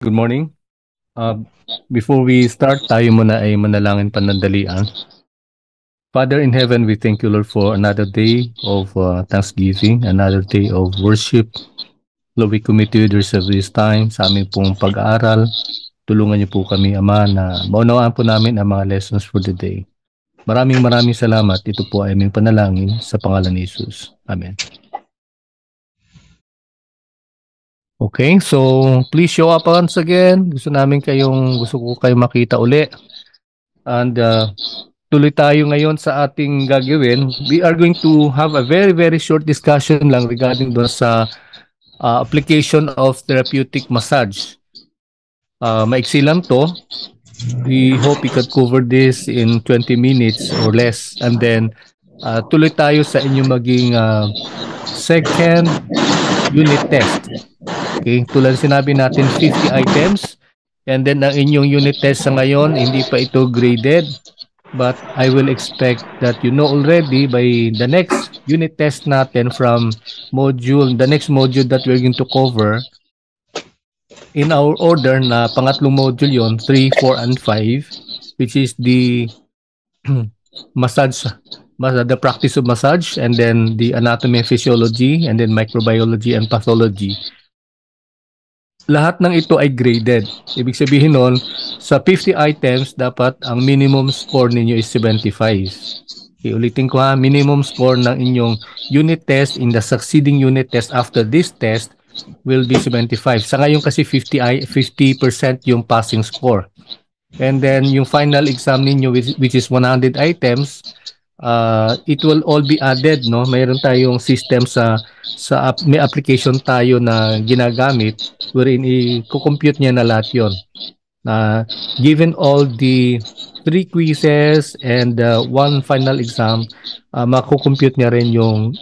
Good morning. Before we start, tayo muna ay manalangin panandalian. Father in heaven, we thank you, Lord, for another day of Thanksgiving, another day of worship. Lord, we commit to you the rest of this time sa aming pong pag-aaral. Tulungan niyo po kami, Ama, na maunawaan po namin ang mga lessons for the day. Maraming salamat. Ito po ay aming panalangin sa pangalan ni Jesus. Amen. Okay, so please show up once again. Gusto ko kayong makita uli. And tuloy tayo ngayon sa ating gagawin. We are going to have a very short discussion lang regarding doon sa application of therapeutic massage. Maiksi lang to. We hope we could cover this in 20 minutes or less. And then tuloy tayo sa inyong maging second unit test. Okay, tulad sinabi natin 50 items. And then ang inyong unit test sa ngayon, hindi pa ito graded. But I will expect that you know already by the next unit test natin from the next module that we're going to cover in our order na pangatlong module yon 3, 4, and 5, which is the massage, the practice of massage, and then the anatomy and physiology, and then microbiology and pathology. Lahat ng ito ay graded. Ibig sabihin nun, sa 50 items, dapat ang minimum score ninyo is 75. Okay, ulitin ko ha, minimum score ng inyong unit test in the succeeding unit test after this test will be 75. Sa ngayon kasi 50% yung passing score. And then yung final exam ninyo, which is 100 items, it will all be added, no? Mayroon tayong system may application tayo na ginagamit wherein i-compute niya na lahat yon. Given all the 3 quizzes and one final exam, mako-compute niya rin yung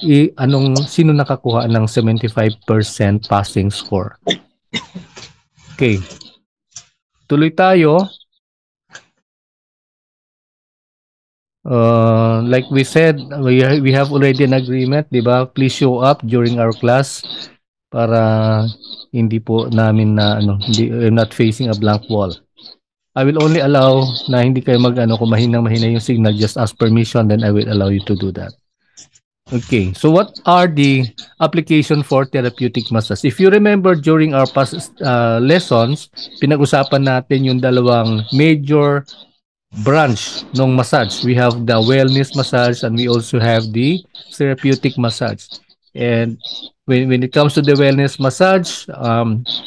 sino nakakuha ng 75% passing score. Okay. Tuloy tayo. Like we said, we have already an agreement, di ba? Please show up during our class para hindi po namin I'm not facing a blank wall. I will only allow na hindi kayo kung mahina yung signal, just ask permission, then I will allow you to do that. Okay, so what are the application for therapeutic massage? If you remember during our past lessons, pinag-usapan natin yung dalawang major branch ng massage. We have the wellness massage and we also have the therapeutic massage. And when it comes to the wellness massage,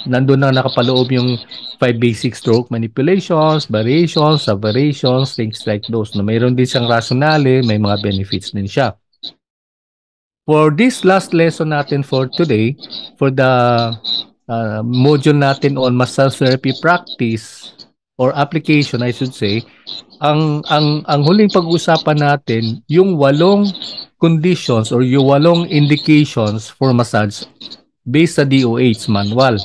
nandun na nakapaloob yung 5 basic stroke manipulations, variations, subvariations, things like those. Na mayroon din siyang rationale, may mga benefits din siya. For this last lesson natin for today, for the module natin on massage therapy practice or application, I should say, ang huling pag-usapan natin yung 8 conditions or yung 8 indications for massage based sa DOH manual.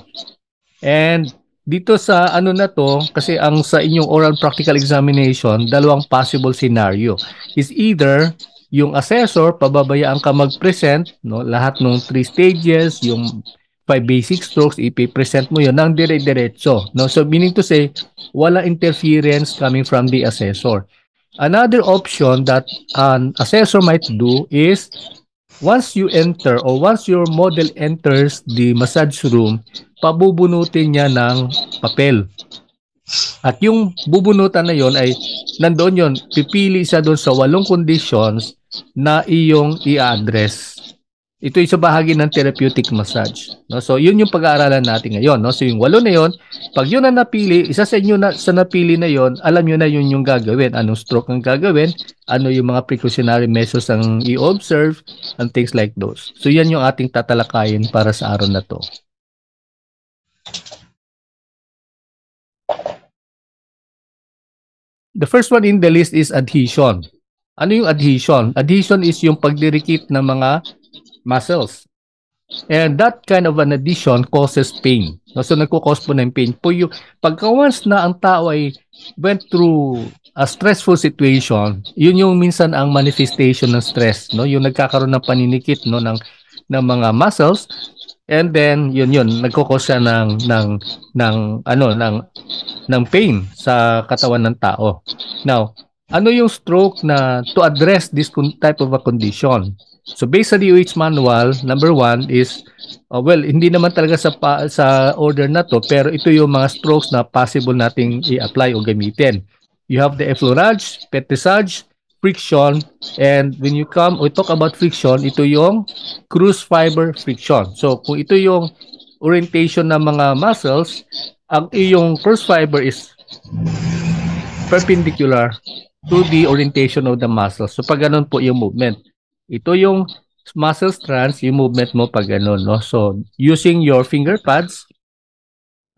And dito sa na to, kasi ang sa inyong oral practical examination, dalawang possible scenario is either yung assessor pababayaan ka mag-present, no, lahat ng 3 stages, yung 5 basic strokes, ipipresent mo yun ng dire-diretso. No? So meaning to say, wala interference coming from the assessor. Another option that an assessor might do is, once you enter or once your model enters the massage room, pabubunutin niya ng papel. At yung bubunutan na yon ay nandoon yon, pipili siya doon sa 8 conditions na iyong i-address. Ito ay sa bahagi ng therapeutic massage. No? So, yun yung pag-aaralan natin ngayon. No? So, yung 8 na yun, pag yun ang napili, isa sa inyo sa napili na yun, alam nyo na yun yung gagawin. Anong stroke ang gagawin, ano yung mga precautionary measures ang i-observe, and things like those. So, yan yung ating tatalakayin para sa araw na to. The first one in the list is adhesion. Ano yung adhesion? Adhesion is yung pagdirikit ng mga muscles. And that kind of an adhesion causes pain. So, nagkukause po ng pain. Pagka once na ang tao ay went through a stressful situation, yun yung minsan ang manifestation ng stress. No? Yung nagkakaroon ng paninikit, no, ng mga muscles. And then yun nagko-cause siya ng pain sa katawan ng tao. Now, ano yung stroke na to address this type of a condition? So based sa DOH manual, number 1 is well, hindi naman talaga sa order na to, pero ito yung mga strokes na possible nating i-apply o gamitin. You have the effleurage, petrissage, friction, and when we talk about friction, ito yung cruise fiber friction. So kung ito yung orientation ng mga muscles, ang iyong cruise fiber is perpendicular to the orientation of the muscles. So pag ganun po yung movement. Ito yung muscle strands, yung movement mo pag ganun, no? So using your finger pads,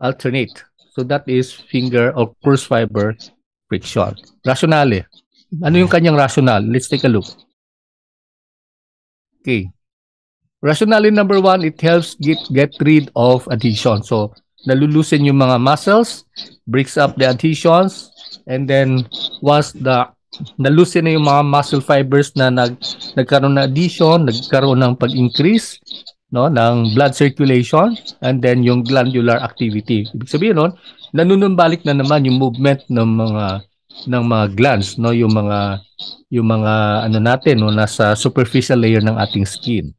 alternate. So that is finger or cruise fiber friction. Rationale. Ano yung kanyang rationale? Let's take a look. Okay. Rationale number 1, it helps get rid of adhesion. So, nalulusin yung mga muscles, breaks up the adhesions, and then once nalusin na yung mga muscle fibers na nagkaroon ng adhesion, nagkaroon ng pag-increase ng blood circulation, and then yung glandular activity. Ibig sabihin nun, nanunumbalik na naman yung movement ng mga glands, yung mga ano natin, nasa superficial layer ng ating skin.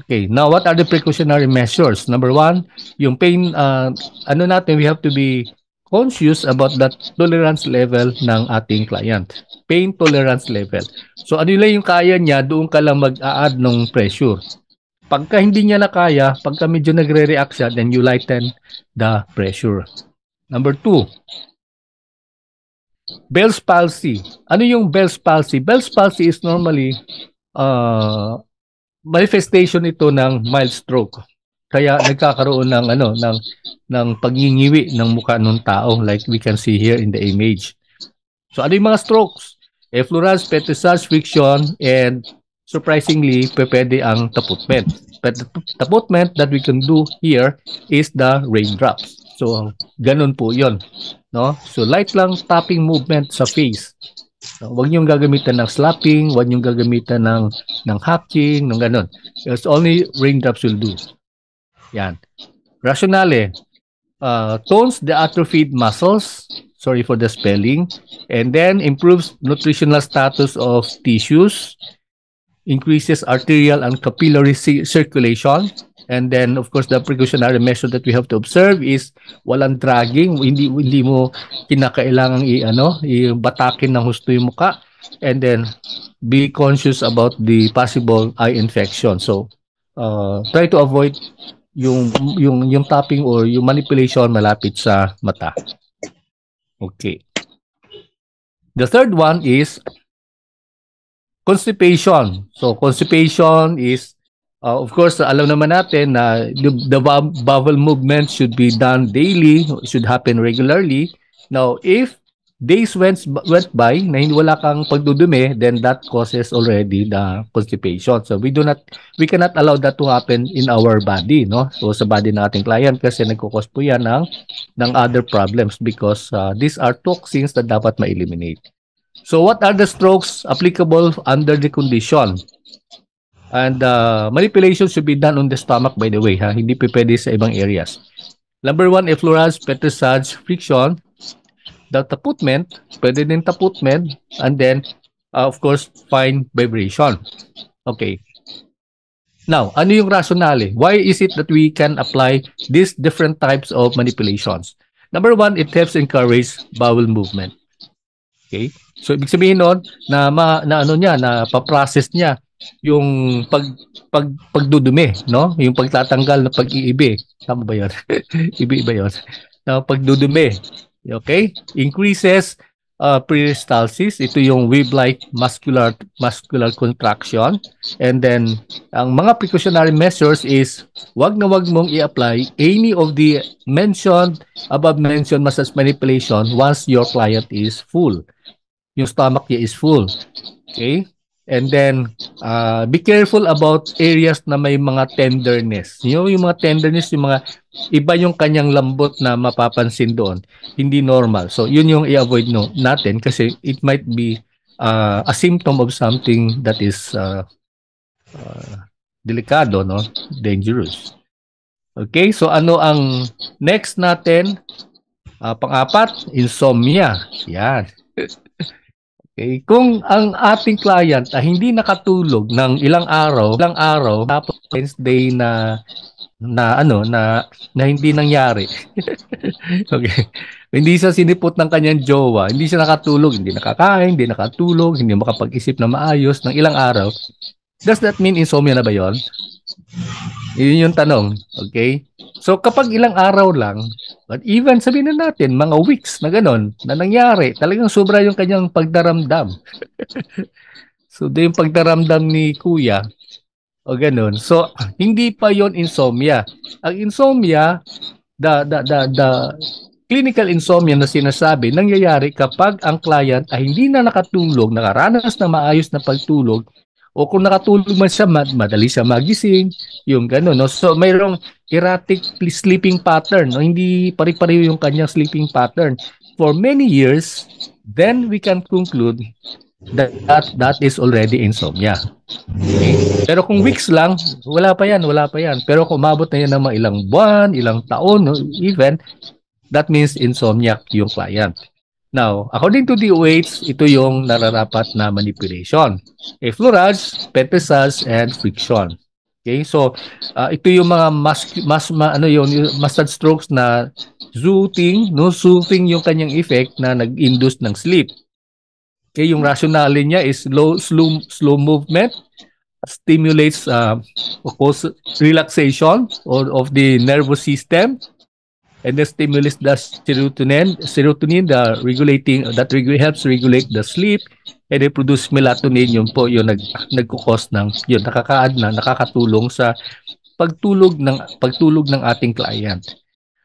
Okay, now what are the precautionary measures? Number 1, yung pain, we have to be conscious about the tolerance level ng ating client. Pain tolerance level. So ano lang yung kaya niya, doon ka lang mag-a-add ng pressure. Pagka hindi niya na kaya, pagka medyo nagre-react siya, then you lighten the pressure. Number 2, Bell's palsy. Ano yung Bell's palsy? Bell's palsy is normally manifestation ito ng mild stroke. Kaya nagkakaroon ng pagngingiwi ng mukha ng tao, like we can see here in the image. So ano yung mga strokes? Effleurage, petrissage, friction, and surprisingly, pwede ang taputment. But the taputment that we can do here is the raindrops. So ganun po 'yon, no? So light lang tapping movement sa face. Huwag niyong gagamitan ng slapping, huwag niyong gagamitan ng hacking, ng ganun. It's only raindrops will do. Yan. Rationale, tones the atrophied muscles, sorry for the spelling, and then improves nutritional status of tissues, increases arterial and capillary circulation, and then of course the precautionary measure that we have to observe is walang dragging, hindi mo kinakailangang batakin ng husto yung mukha, and then be conscious about the possible eye infection. So try to avoid yung tapping or yung manipulation malapit sa mata. Okay. The third one is constipation. So constipation is of course, alam naman natin na the bowel movement should be done daily, should happen regularly. Now, if days went by na wala kang pagdudumi, then that causes already the constipation. So we cannot allow that to happen in our body, no? So sa body ng ating client kasi nagko-cause po yan ng other problems because these are toxins that dapat ma-eliminate. So what are the strokes applicable under the condition? And manipulation should be done on the stomach, by the way, ha? Hindi pwede sa ibang areas. Number 1, effleurage, petrissage, friction. The taputment, pwede din taputment, and then, of course, fine vibration. Okay. Now, ano yung rationale? Why is it that we can apply these different types of manipulations? Number 1, it helps encourage bowel movement. Okay? So, ibig sabihin nun, na paprocess niya yung pagdudumi, no? Yung pagtatanggal ng pag-iibi. Tama ba 'yon? Ibi-iba 'yon. Na pagdudumi. Okay? Increases peristalsis. Ito yung wave-like muscular contraction. And then ang mga precautionary measures is wag mong i-apply any of the above mentioned massage manipulation once your client is full. Yung stomach niya is full. Okay? And then, be careful about areas na may mga tenderness. Yung mga tenderness, yung mga iba yung kanyang lambot na mapapansin doon. Hindi normal. So, yun yung i-avoid natin kasi it might be a symptom of something that is delikado, no? Dangerous. Okay, so ano ang next natin? Pang-apat, insomnia. Yan. Okay, kung ang ating client ay hindi nakatulog ng ilang araw tapos Wednesday na hindi nangyari. Okay. Hindi siya sinipot ng kanyang jowa, hindi siya nakatulog, hindi nakakain, hindi nakatulog, hindi makapag-isip na maayos ng ilang araw. Does that mean insomnia na ba 'yon? Yun yung tanong. Okay? So kapag ilang araw lang, but even sabihin na natin, mga weeks na gano'n, na nangyari, talagang sobra yung kanyang pagdaramdam. So doon yung pagdaramdam ni kuya, o gano'n. So hindi pa yon insomnia. Ang insomnia, the clinical insomnia na sinasabi, nangyayari kapag ang client ay hindi na nakatulog, nakaranas na maayos na pagtulog, o kung nakatulog man siya, madali siya magising, yung gano'n. No? So, mayroong erratic sleeping pattern. No? Hindi pare-pareho yung kanyang sleeping pattern. For many years, then we can conclude that is already insomnia. Okay? Pero kung weeks lang, wala pa yan. Pero kung umabot na yan ng mga ilang buwan, ilang taon, no? Even, that means insomniac yung client. Now, according to DOH, ito yung nararapat na manipulation. Effleurage, petrissage, and friction. Okay, so ito yung mga massage strokes na soothing yung kanyang effect na nag-induce ng sleep. Okay, yung rationale niya is slow movement, stimulates relaxation of the nervous system, and the stimulus the serotonin helps regulate the sleep, and they produce melatonin, yun po yung nagkukos ng yun, nakakatulong sa pagtulog ng ating client.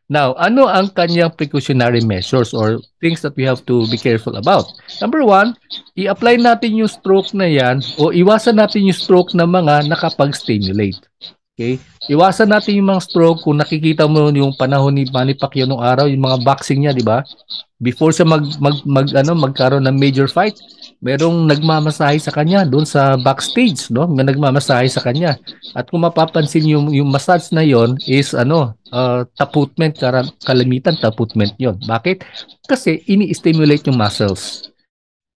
Now, ano ang kanyang precautionary measures or things that we have to be careful about? Number one, i-apply natin yung stroke na yan o iwasan natin yung stroke na mga nakapag-stimulate. Okay? Iwasan natin yung mga stroke. Kung nakikita mo yung panahon ni Manny Pacquiao nung araw, yung mga boxing niya, di ba? Before siya magkaroon ng major fight, merong nagmamasahe sa kanya doon sa backstage, no? May nagmamasahe sa kanya. At kung mapapansin yung massage na yon is taputment, kalimitan taputment yon. Bakit? Kasi ini-stimulate yung muscles.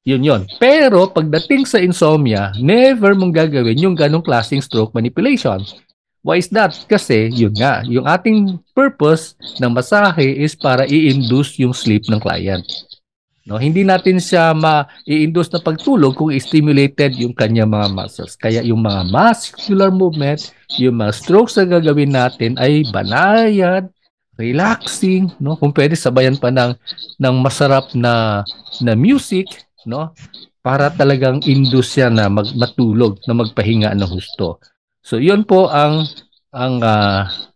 Yun. Pero pagdating sa insomnia, never mong gagawin yung ganong klaseng stroke manipulation. Why is that? Kasi yun nga, yung ating purpose ng masahe is para i-induce yung sleep ng client. No, hindi natin siya ma-i-induce na pagtulog kung stimulated yung kanyang mga muscles. Kaya yung mga muscular movement, yung mga strokes na gagawin natin ay banayad, relaxing, no? Kung pwede sabayan pa ng masarap na music, no? Para talagang induce siya na matulog, na magpahinga ng husto. So, yun po ang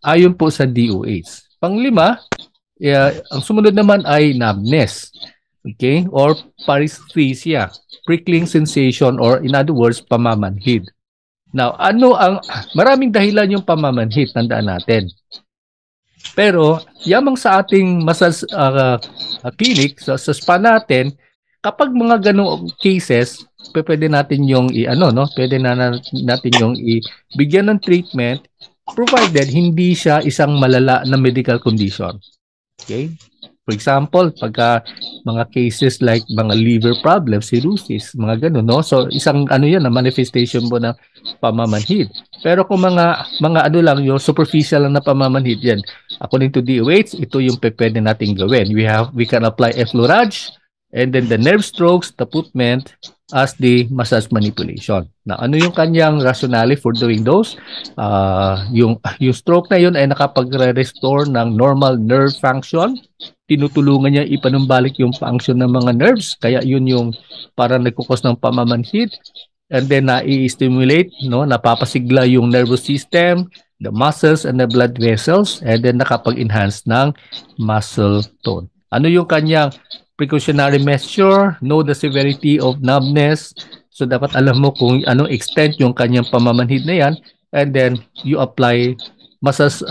ayon po sa DOH. Panglima, ang sumunod naman ay numbness. Okay? Or paresthesia, prickling sensation, or in other words, pamamanhid. Now, maraming dahilan yung pamamanhid, tandaan natin. Pero, yamang sa ating massage clinic, sa spa natin, kapag mga ganong cases, pwede natin yung pwede natin yung ibigyan ng treatment provided hindi siya isang malala na medical condition. Okay? For example, pagka mga cases like mga liver problems, cirrhosis, mga ganun, no? So, isang yan na manifestation po ng pamamanhid. Pero kung mga lang, yung superficial lang na pamamanhid yan, according to DOH, ito yung pwede nating gawin. We can apply effleurage, and then the nerve strokes, taputment, as the massage manipulation. Now, ano yung kanyang rationale for doing those? Yung stroke na yun ay nakapag-restore ng normal nerve function. Tinutulungan niya ipanumbalik yung function ng mga nerves. Kaya yun yung parang nagkukos ng pamamanhid. And then na-i-stimulate, napapasigla yung nervous system, the muscles and the blood vessels, and then nakapag-enhance ng muscle tone. Ano yung kanyang precautionary measure? Know the severity of numbness. So, dapat alam mo kung anong extent yung kanyang pamamanhid na yan. And then, you apply massage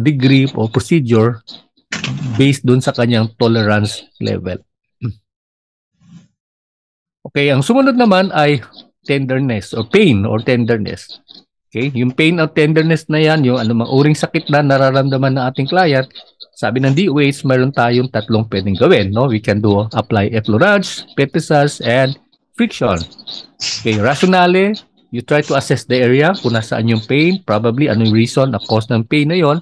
degree or procedure based dun sa kanyang tolerance level. Okay, ang sumunod naman ay tenderness or pain or tenderness. Okay? Yung pain or tenderness na yan, yung anumang uring sakit na nararamdaman ng ating client, sabi ng DOH, mayroon tayong tatlong pwedeng gawin. No? We can do apply effleurage, petrissage, and friction. Okay, rationale, you try to assess the area kung nasaan yung pain, probably anong reason na cause ng pain na yon.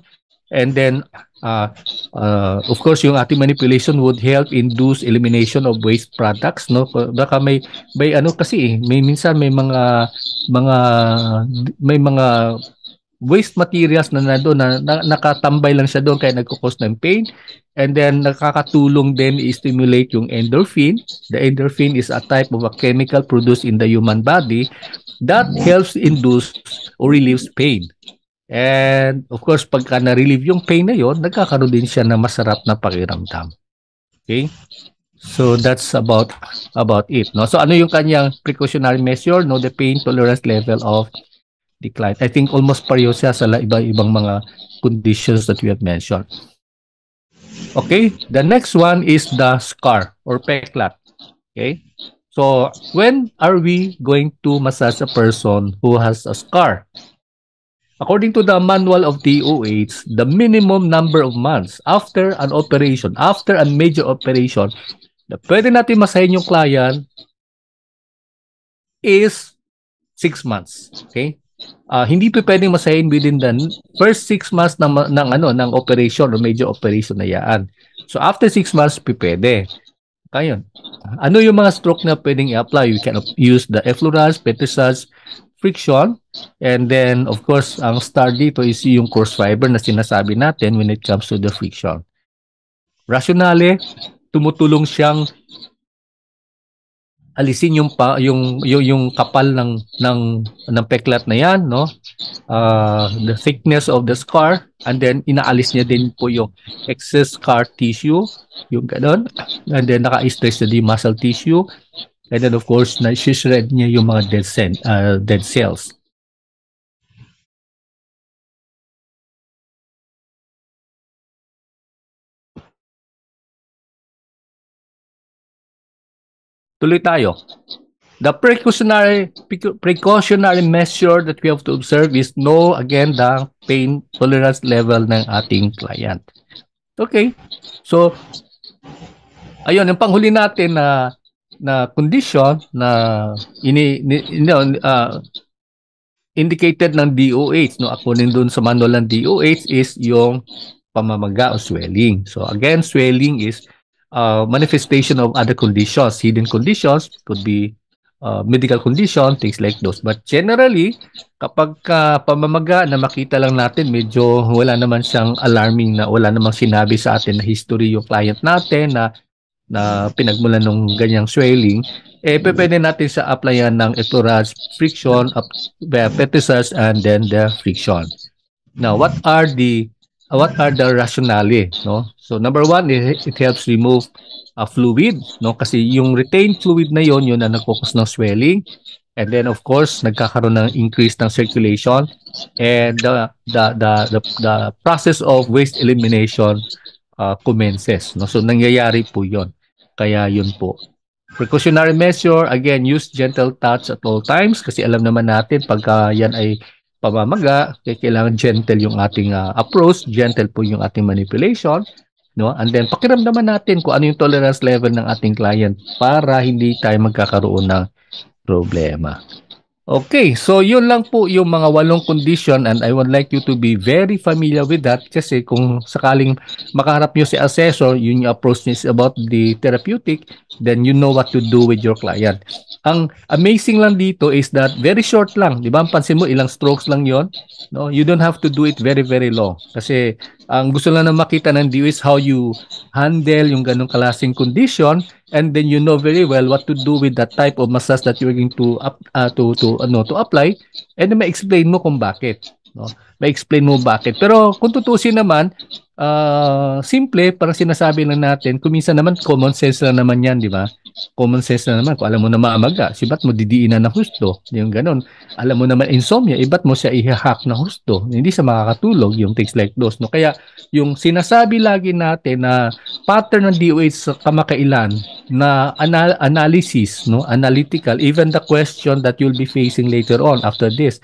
And then, of course, yung ating manipulation would help induce elimination of waste products. No? Baka may ano kasi, may minsan may mga waste materials na nandoon na nakatambay lang siya doon kaya nagkukos ng pain. And then nakakatulong din i-stimulate yung endorphin. The endorphin is a type of a chemical produced in the human body that helps induce or relieves pain. And of course, pagka na-relieve yung pain na yon, nagkakaroon din siya ng masarap na pakiramdam. Okay? So that's about it. No? So ano yung kanyang precautionary measure? No, the pain tolerance level of the client. I think almost pareho siya sa iba-ibang mga conditions that we have mentioned. Okay, the next one is the scar or peklat. Okay, so when are we going to massage a person who has a scar? According to the manual of DOH, the minimum number of months after an operation, after a major operation, na pwede natin masahin yung client is 6 months. Okay? Hindi pa pwedeng masahin within the first 6 months ng operation or major operation na yan. So after 6 months, pwede. Kaya ano yung mga stroke na pwedeng i-apply? You can use the effleurage, petrissage, friction, and then of course ang star dito is yung coarse fiber na sinasabi natin when it comes to the friction. Rationale, tumutulong siyang alisin yung kapal ng peklat na yan, no? The thickness of the scar, and then inaalis niya din po yung excess scar tissue, yung gano'n, and then naka-stress na din muscle tissue, and then of course na-shred niya yung mga dead cells. Tuloy tayo. The precautionary measure that we have to observe is again, the pain tolerance level ng ating client. Okay. So, ayun, yung panghuli natin na condition na indicated ng DOH, no, according dun sa manual ng DOH, is yung pamamaga o swelling. So, again, swelling is manifestation of other conditions. Hidden conditions could be medical condition, things like those. But generally, kapag pamamaga na makita lang natin, medyo wala naman siyang alarming na wala namang sinabi sa atin na history yung client natin na pinagmulan ng ganyang swelling, pwede natin sa applyan ng effleurage, friction, petrissage, and then the friction. Now, what are the rationale? No? So number one, it helps remove fluid, no? Kasi yung retained fluid na yon na nagfocus ng swelling, and then of course nagkakaroon ng increase ng circulation, and the process of waste elimination commences, no? So nangyayari po yon. Kaya yun po. Precautionary measure, again, use gentle touch at all times kasi alam naman natin pagka yan ay pamamaga, kailangan gentle yung ating approach, gentle po yung ating manipulation, no? And then pakiramdaman natin kung ano yung tolerance level ng ating client para hindi tayo magkakaroon ng problema. Okay, so yun lang po yung mga 8 condition, and I would like you to be very familiar with that kasi kung sakaling makaharap nyo si assessor, yun yung approach niya is about the therapeutic, then you know what to do with your client. Ang amazing lang dito is that very short lang, di ba? Pansin mo, ilang strokes lang yon, no? You don't have to do it very, very long kasi ang gusto lang na makita ng DO is how you handle yung ganong klaseng condition, and then you know very well what to do with that type of massage that you're going to apply, and then ma-explain mo kung bakit, no? Ma-explain mo bakit. Pero kung tutusin naman, simple, parang sinasabi lang natin, kung minsan naman common sense lang naman yan, di ba? Common sense na naman, kung alam mo na maamaga, ba't mo didiinan na husto? Yung ganon. Alam mo naman insomnia, ba't mo siya i-hack na husto? Hindi siya makakatulog, yung things like those, no? Kaya yung sinasabi lagi natin na pattern ng DOH sa kamakailan na analysis, no, analytical, even the question that you'll be facing later on after this,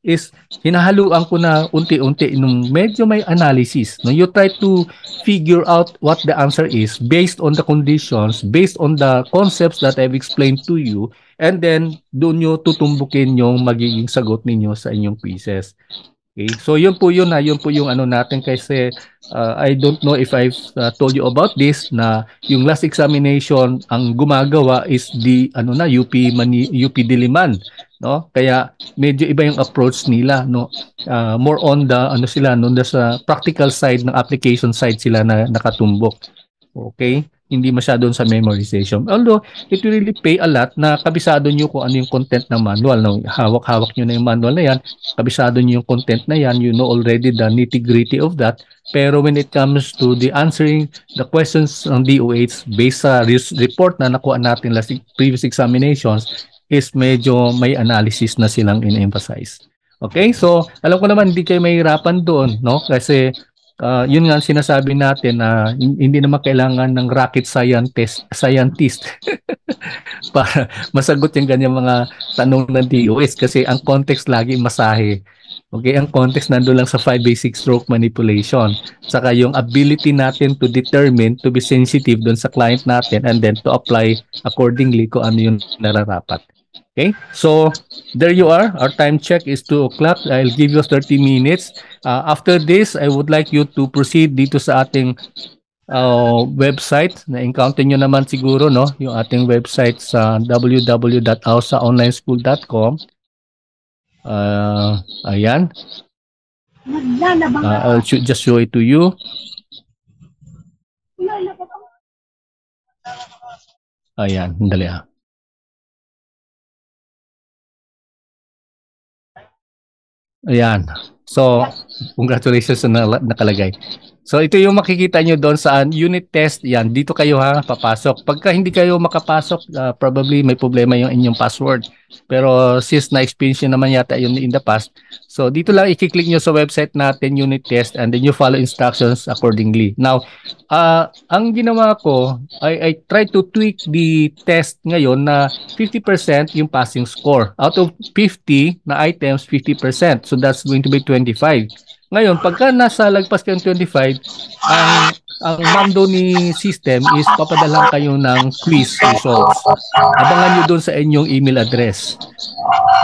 is hinahaluan ko na unti-unti nung medyo may analysis. No, you try to figure out what the answer is based on the conditions, based on the concepts that I've explained to you, and then doon nyo tutumbukin yung magiging sagot ninyo sa inyong quizzes. Okay? So yun po yun, yun po yung ano natin kasi I don't know if I've told you about this na yung last examination ang gumagawa is the ano na UP Diliman, no? Kaya medyo iba yung approach nila, no? More on the ano sila no, sa practical side ng application side sila na nakatumbok. Okay? Hindi masyadon sa memorization. Although, it will really pay a lot na kabisado nyo kung ano yung content ng manual. No? Hawak-hawak nyo na yung manual na yan, kabisado nyo yung content na yan, you know already the nitty-gritty of that. Pero when it comes to the answering the questions ng DOH based sa report na nakuha natin last previous examinations, is medyo may analysis na silang in-emphasize. Okay? So, alam ko naman hindi kayo mahirapan doon, no? Kasi yun nga sinasabi natin na hindi naman kailangan ng rocket scientist para masagot yung ganyang mga tanong ng DOS kasi ang context lagi masahe. Okay, ang context nandoon lang sa 5 basic stroke manipulation. Saka yung ability natin to determine, to be sensitive doon sa client natin and then to apply accordingly kung ano yung nararapat. Okay, so there you are. Our time check is 2 o'clock. I'll give you 30 minutes. After this, I would like you to proceed dito sa ating website. Na-encounter nyo naman siguro, no? Yung ating website sa www.ausaonlineschool.com. Ayan. I'll just show it to you. Ayan, dali ha. Ayan. So, congratulations na nakalagay. So, ito yung makikita nyo doon sa unit test. Yan, dito kayo ha, papasok. Pagka hindi kayo makapasok, probably may problema yung inyong password. Pero since na-experience nyo naman yata yun in the past, so dito lang i-click nyo sa website natin, unit test, and then you follow instructions accordingly. Now, ang ginawa ko, I try to tweak the test ngayon na 50% yung passing score. Out of 50 na items, 50%. So that's going to be 25. Ngayon, pagka nasa lagpas kayong 25, ang mando ni system is papadalan kayo ng quiz results. Abangan nyo doon sa inyong email address.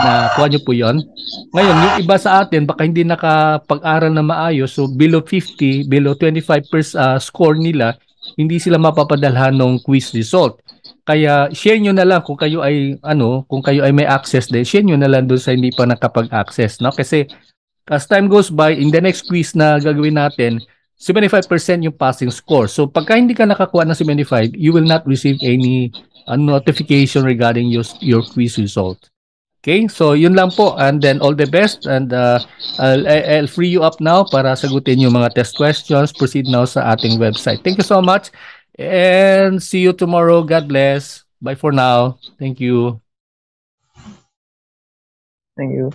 Na kuha nyo po yon. Ngayon, yung iba sa atin, baka hindi nakapag-aral na maayos. So, below 50, below 25 score nila, hindi sila mapapadalhan ng quiz result. Kaya share nyo na lang kung kayo ay kung kayo ay may access din, share nyo na lang doon sa hindi pa nakapag-access, no? Kasi as time goes by, in the next quiz na gagawin natin, 75% yung passing score. So pagka hindi ka nakakuha ng 75, you will not receive any notification regarding your quiz result. Okay, so yun lang po, and then all the best, and I'll free you up now para sagutin yung mga test questions. Proceed now sa ating website. Thank you so much, and see you tomorrow. God bless. Bye for now. Thank you. Thank you.